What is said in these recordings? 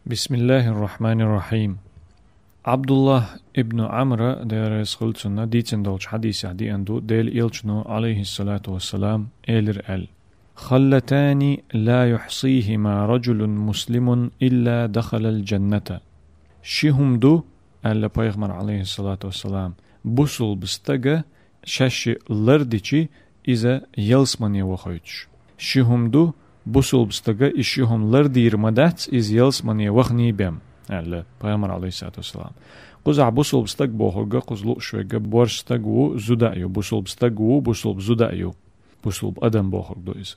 بسم الله الرحمن الرحيم. عبد الله ابن عمرو دير يسخلتنا ديتن دولش حديث عدي أندو ديل إلشنو عليه الصلاة والسلام إلر أل خلتان لا يحصيهما رجل مسلم إلا دخل الجنة شهم دو ألا بيغمر عليه الصلاة والسلام بوصل بستغة شاش لرديشي إذا يلسمني وخيتش شهم دو بوصل بستغة إشيهم لردير مدات إز يلسمني وخني بيم ألا بيغمر عليه الصلاة والسلام قزع بوصل بستغ بوخوغا قزلو شويغا بورستغو زودايو بوصل بستغو بوصل بزودايو بوصل بأدم بوخوغ دو إز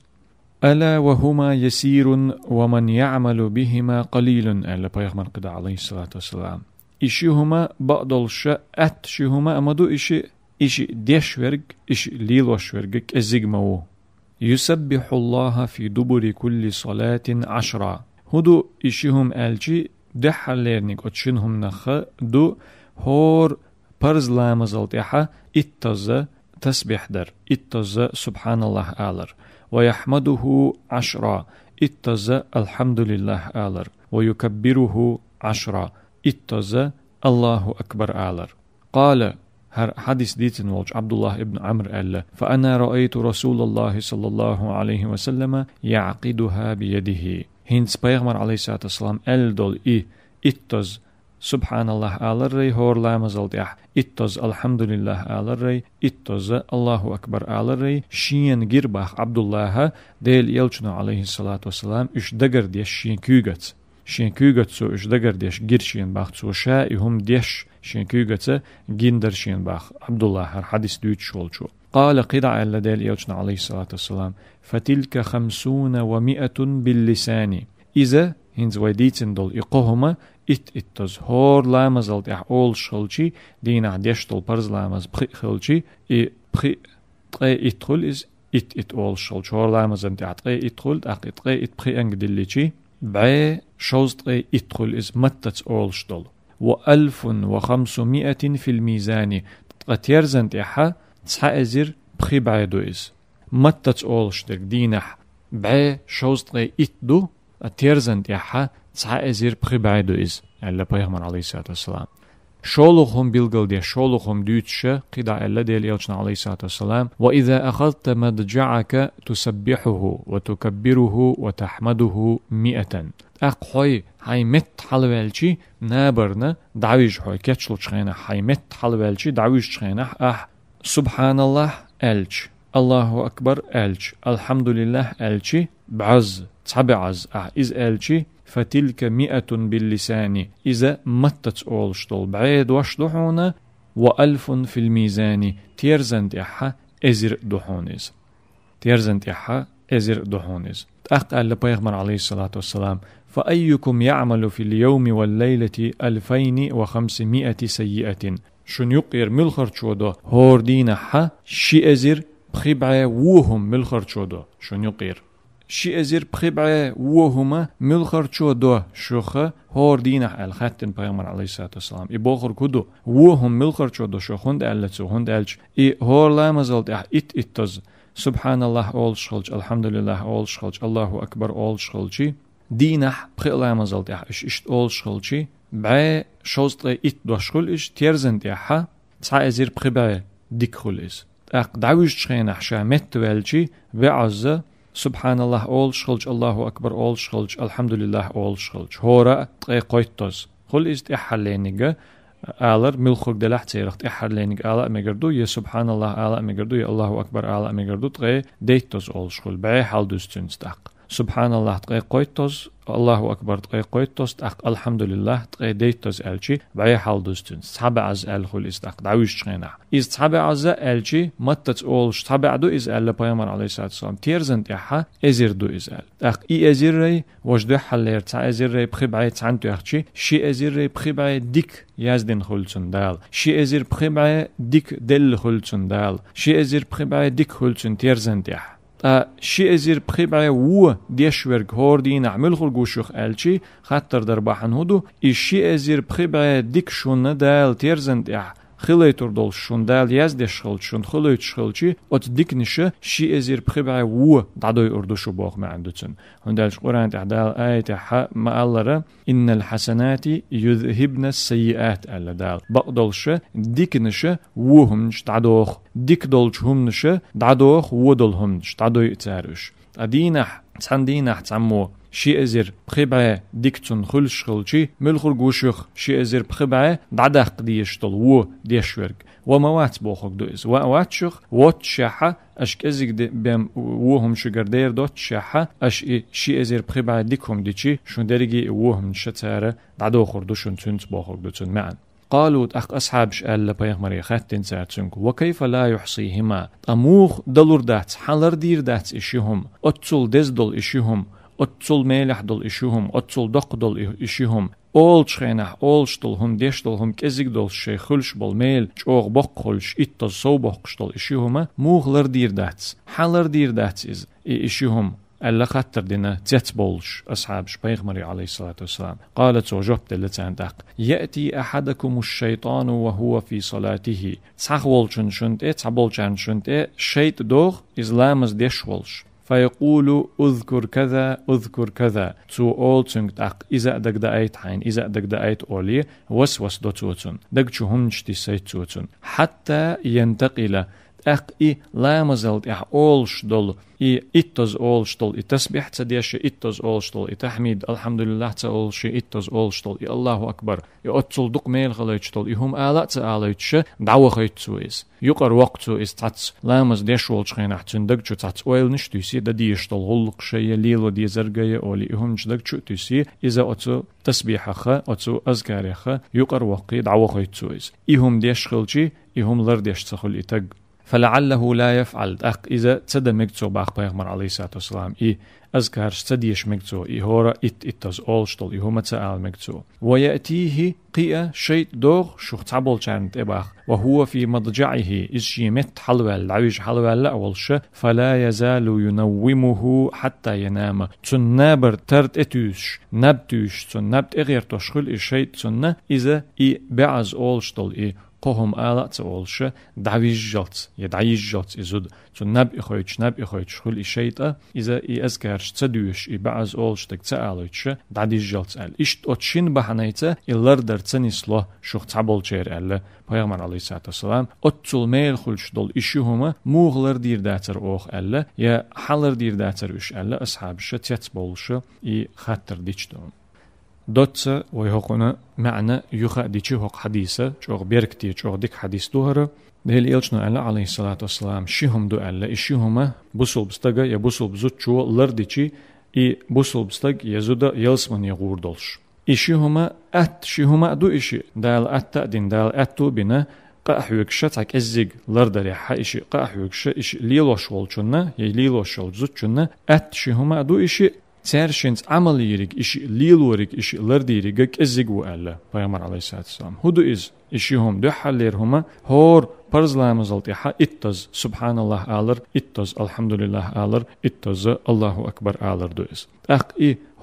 ألا وهما يسير ومن يعمل بهما قليل ألا بيغمر قد عليه الصلاة والسلام إشيهما بقدلش أتشيهما أمدو إشي ديشورغ إشي ليلوشورغ كزيغمو يسبح الله في دبر كل صلاة 10 هدو إشيهم ألجي دحليرنيك أتشنهم نخ دو هور برز لامزلتيحة اتزا تسبح در اتزا سبحان الله آلر ويحمده 10 اتزا الحمد لله آلر ويكبره 10 اتزا الله أكبر آلر قال هر حديث ديتن والج عبد الله ابن عمرو قال فأنا رأيت رسول الله صلى الله عليه وسلم يعقدها بيده هنس بيغمر عليه الصلاة والسلام دول اتز سبحان الله آلري هور لامزل ديح اتز الحمد لله آلري اتز الله أكبر آلري شين جرباخ عبد الله ديل يلچنو عليه الصلاة والسلام اش دقر ديش شين كوغت سو اش دقر ديش جرشين باخ سو شائهم ديش شين كوغت جندر شين باخ عبد الله هر حديث دوت شولشو قال قرع اللديل يلچنو عليه الصلاة والسلام فتلك 50 و100 باللسان إذا هنز ويديتن دول إقوهما اتز هور لامزل ديح أول شخلشي دينا ديشتل برز لامز بخي خلشي بخي تقي اتخل إز ات أول شخلش هور لامزن ديح تقي اتخل تقي اتبخي انج دليشي بعي شوز تقي اتخل إز متت أول شدل و1500 في الميزان تقتيرزن ديحا تسحا ازير بخي بعيدو إز متت أول شدك دينح بعي شوز تقي اتدو تيرزن ديحا تسعى ازير بخي بعيدو إز ألا بيغمر عليه الصلاة والسلام شولوخم بيلغل دي شولوخم ديوتشا قدع ألا ديال يلچنا عليه الصلاة والسلام وإذا أخذت مضجعك تسبحه وتكبره وتحمده 100 أقوي هاي مت حلوالشي نابرنا دعويش هاي كتشل شخينا هاي مت حلوالشي دعويش شخينا سبحان الله ألش الله أكبر ألش الحمد لله ألشي بعز تبعز إز ألشي فتلك 100 باللسان إذا متت أولشتل بعيد وشدحونا و1000 في الميزان تيرزن ديحا إزر دحونيز تيرزن ديحا إزر دحونيز أقل بيغمر عليه الصلاة والسلام فأيكم يعمل في اليوم والليلة 2500 سيئة شن يقير ملخر شودو هور دينحا شي إزر بخيبعي وهم ملخر شودو شن يقير شي ازير بخبعه وهما ملخر شو دو شوخه هور دينح الختن بيغمر عليه الصلاة والسلام بوخر كدو وهم ملخر شو دو شوخند ألتسو هند ألش هور لا مزلت اتز سبحان الله أول شخلج الحمد لله أول شخلج الله أكبر أول شخلجي دينح بخي لا مزلت اشت أول شخلجي بعي شوزت ات دو شخل تيرزن ديحا تسعى ازير بخبعه ديك خلز دعوش شخينح شامت والجي بعزة سبحان الله أول شخلج الله أكبر أول شخلج الحمد لله أول شخلج هورا تقي قويتوز خل إست إحرلينيغا آلر ملخوك دلح تيرخت إحرلينيغ آلا ميگردو يا سبحان الله آلا ميگردو يا الله أكبر آلا ميگردو تقي ديتوز أول شخل بعي حال دوستون تق سبحان الله تقي قويتوز الله أكبر تقي قويتوز تق الحمد لله تقي ديتوز ألشي بعي حال دوستون تحب عز الخل استق دعوش شغينا إز تحب عز ألشي متت أول تحب عدو إز ألا بيامر عليه الصلاة والسلام تيرزن تيحا إزير دو إز أل تق إي إزير ري وجدو حلير تع إزير ري بخي بعي تعنتو يخشي شي إزير ري بخي بعي ديك يازدن خلصن دال شي إزير بخي بعي ديك دل خلصن دال شي إزير بخي بعي ديك خلصن تيرزن تيح شي ازير بخيبعي و ديشورغ هور دي نعمل خلقوشوخ الشي خاطر درباحن هدو الشي ازير بخيبعي ديك شون دال تيرزن ديح خليتور دول شون دال يزدش خلت شون خليت شخلتي أت ديكنشة شي أزير بخبع و دعدوي أردوشو باخ ما عندتن هندالش قرآن تعدال آية حق ما الله إن الحسنات يذهبن السيئات ألا دال بقدلش ديكنشة وهمش دعدوخ ديك دولش همنشة دعدوخ ودلهمش دعدوي تارش أدينح تسندينح تعمو شي أزير بخبعة ديكتون خلش خلشي ملخل جوشخ شي أزير بخبعة دعدخ ديشتل و ديشورك وموات بوخك دوئز واتشخ واتشاحة أش كزيك بهم وهم شجردير دوت شاحة أش شي أزير بخبعة ديكهم ديشي شون درجي وهم شتارة دعدو خردو شون تنت بوخك دوتون معا قالوا أخ أصحاب شأل بيغمري خاتين ساعتسنك وكيف لا يحصيهما أموخ دلور دات حلر دير دات إشيهم أتصل دزدل إشيهم أتصل ميلح دل إشيهم أتصل دق دل إشيهم أول شخينح أول شتلهم ديشتلهم كزيك دل شي خلش بالميل شوغ بقلش إتز صو بقشتل إشيهما موخ لر دير دات حلر دير دات إز إشيهم ألا خطر دينا تتبولش أصحابش بيغمري عليه الصلاة والسلام قالت وجبت لتاندق يأتي أحدكم الشيطان وهو في صلاته تسخولشن شنت تسبولشن شنت شيط دوغ إسلامز ديشولش فيقول أذكر كذا أذكر كذا تو أول تنك إذا دك دايت حين إذا دك دايت أولي وسوس دو توتن دك شهم نشتي سيت توتن حتى ينتقل أقي لا مزلت أولش دول إتز أولش دول تسبح تديش إتز أولش دول تحميد الحمد لله تأولش إتز أولش دول الله أكبر يأتصل دق ميل خليتش دول هم آلات تأليتش دعوة خيت سويس يقر وقت إس تاتس لا مز ديش ولش خين أحسن دق شو تاتس أويل نش تيسي ديش دول هلق شيء ليلو دي زرقية أولي هم نش دق شو تيسي إذا أتو تسبيح خا أتو أذكار خا يقر وقي دعوة خيت سويس إهم ديش خلشي إهم لر ديش تخل إتق فلعله لا يفعل أخ إذا تد مكتو باخ بيغمر عليه الصلاة والسلام أذكر تديش مكتو هورا إتز أولشتل هما تسأل مكتو ويأتيه قيا شيء دوغ شوخ تعبول شانت إباخ وهو في مضجعه إشي مت حلوال عويش حلوال لأولش فلا يزال ينومه حتى ينام تنابر ترد إتوش نبتوش تنبت إغير تشخل إشي تن إذا بعز أولشتل قهم آلات أولش دعويجات يدعيجات إزود نب إخويتش خل إشيطة إذا أذكرش تدوش بعض أولش تك تأليتش دعيجات أل إشت أتشين بحنيته إلر در تنسله شوخ تعبول شير أل بيغمر عليه الصلاة والسلام أتصل ميل خلش دول إشيهما موغلر دير داتر أوخ أل يا حلر دير داتر إش أل أصحابش تيتبولش خطر ديشتون دوتس ويهقنا معنى يخا ديشي هق حديثة شوغ بيركتي شوغ ديك حديث دوهرة دهل إلشنا ألا عليه الصلاة والسلام شيهم دو ألا إشيهما بوصل بستغا يا بوصل بزود شو لرديشي بوصل بستغ يزودا يلسمن يغور دولش إشيهما شيهما دو إشي دال أتأدين دال أتو بنا قاحوكش تاك إزيق لردري حايشي قاحوكش إشي ليلوش والشنا يليلوش والزوتشنا شيهما دو إشي تارشنت عمليرك إشي ليلورك إشي لرديرك إزيقو ألا بيغمر عليه الصلاة والسلام هدو إز إشيهم دو حليرهما هور برزلام زلطيحة إتز سبحان الله آلر إتز الحمد لله آلر إتز الله أكبر آلر دو إز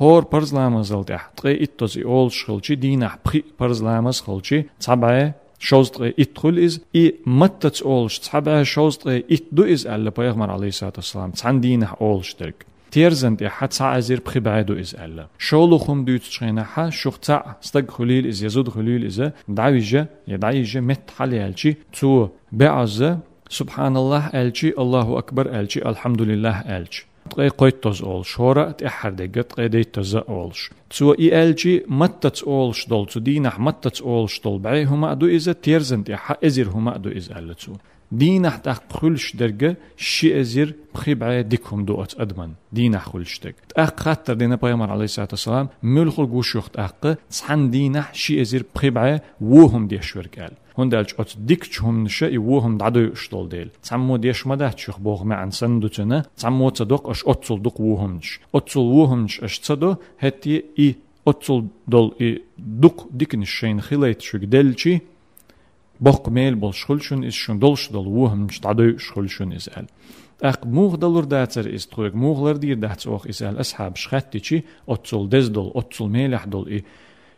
هور برزلام زلطيحة تغي إتز أول شخلشي دينح بخي برزلام زخلشي تبعي شوزت إدخل إز متت أولش تبعي شوزت إدو إز ألا بيغمر عليه الصلاة والسلام تاندينح أولش درك تيرزنت إحد ساعة زير بخبعدو إز ألا شولو خم دوت شيناحا شوخ تاع استق خليل إز يزود خليل إز يدعيجة مت حالي ألشي تو بعزة سبحان الله ألشي الله أكبر ألشي الحمد لله ألشي تقي قيتوز أول شورا تأحر دقت قيديت تز أولش تو ألشي متت أولش دول تو دينح متت أولش دول بعي هما أدو إز تيرزنت إحا إزير هما أدو إز ألا تو دينح تخلش درجة شيء أزير بخيبعة ديكهم دوت أدمن دينح خلش دك خاطر دينا بيامر عليه الصلاة والسلام ملخل جوشوخت تسحن دينح شيء أزير بخيبعة وهم ديش ورقال هندالش أت ديكشهم نشأ وهم دعدو يشتول ديل تعمو ديش مده تشوخ بوغ معن سندوتنا تعمو تصدق أش أتصل دق وهمش أتصل وهمش أش تصدق هتي أتصل دول دق ديكنشين خليت شو دلشي بق ميل بول شخلشون إز شون دولش دول وهم مش تعدو شخلشون إزال موغ دلور داتر إز تخوك موغ لر دير داتر أخ إزال أصحاب شخاتي چي أتصل دز دول أتصل ميلح دول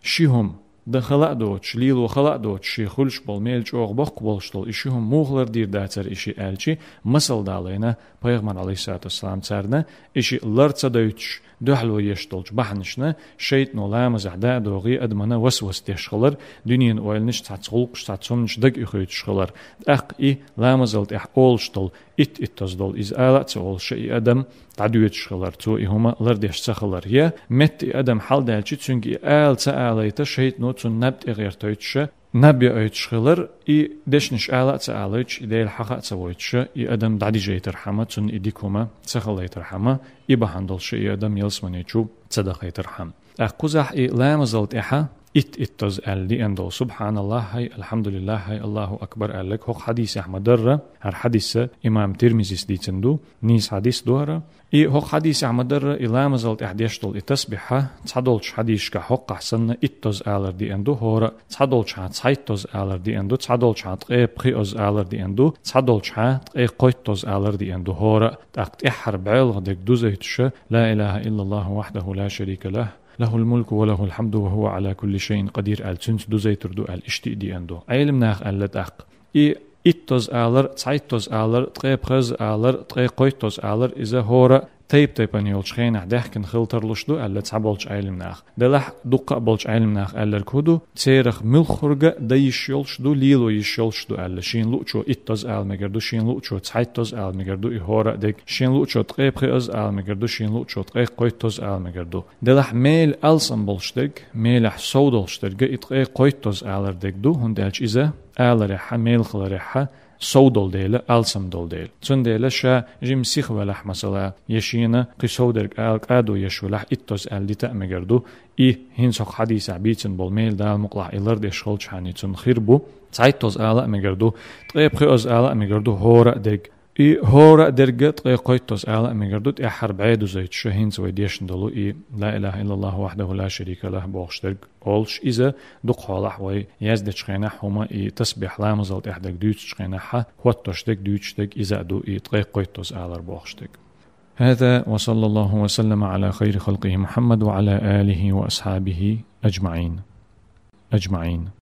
شيهم دخلا دوتش ليلو خلا دوتش شي خلش بول ميلش اوغ بق بولشتول إشيهم موغلر دير داتر إشي ألشي مسل دالينا پیغمبر عليه الصلاة والسلام تارنا إشي لرца دوتش دحلو يشتولش بحنشنا شيطنو لامز عدا دوغي أدمنا وسوس تشخلر دنيا ويلنش تعتصغلقش تعتصمنش دق إخويتشخلر أق إي لامزلت إح أولشتول تصدول إز آلات أول شيء أدم تعدويتش خلر تو إهما لرديش تخلر هي مت أدم حال دالشي تسونكي آل تآليتا شيطنو تون نبت إغير تويتش نبي أيتش خلر إي دشنش آلات تآليتش إدي الحقا تسويتش إي أدم دعدي جاي ترحمة تون إديكوما تخلي ترحمة إي بحندل شيء أدم يلسمنيتشو تصدقي ترحم أقوزح إي لامزلت إحا اتز دي اندو سبحان الله هاي الحمد لله هاي الله اكبر لك هو حديث احمد در هر حديث امام ترمذي دي تندو نيس حديث دوره اي هو حديث احمد در الى مازلت احديشتل التسبيحه تصدولش حديث كحق احسن اتز دي اندو هور تصدولش تصايتز دي اندو تصدولش قيبخي از دي اندو تصدولش قيقويتز دي اندو هور تاقت احر بعل دك دوزيتش لا اله الا الله وحده لا شريك له له الملك وله الحمد وهو على كل شيء قدير تنس دو زيتر دو اشتي دي اندو علم ناخ دق اي اتوز تسايتوز تقيب خز تقيقويتوز اذا هورا تيب يولش خينح دحكن خلتر لشدو تعبولش علم ناخ دلح دقة بولش علم ناخ كودو تسيرخ ملخرجة دايش يولش دو ليلو يشولش دو شين لوچو اتوز مگردو شين لوچو تسايتوز مگردو هورا دك شين لوچو تقيب خز مگردو شين لوچو تقيقويتوز مگردو دلح ميل السم بولشتك ميلح سودولشتك اتقيقويتوز دك دو هندالش إذا ريحة ميل خلريحة سودول ديلا ألسم دول ديل تون ديلا شا جيم سيخ ولح مثلا يشينا قصودرك قادو يشولح اتوز دي تأمجردو إي هنسوق حديث عبيتن بالميل دال مقلع إلر دي شغلش حاني تون خيربو تسايتوز مجردو تقيب خيوز مجردو هورا ديك إي هورا درجت قيقويتوز مجردوت إحر بعيدو زيت شهين سوي ديشن دلو إي لا إله إلا الله وحده لا شريك له بوغشترك أولش إذا دق حالح وي يزدت شخينح هما إي تسبيح لامزلت إحدك دوتش شخينحها واتوشتك دوتشتك إذا دو إي قيقويتوز بوغشتك هذا وصلى الله وسلم على خير خلقه محمد وعلى آله وأصحابه أجمعين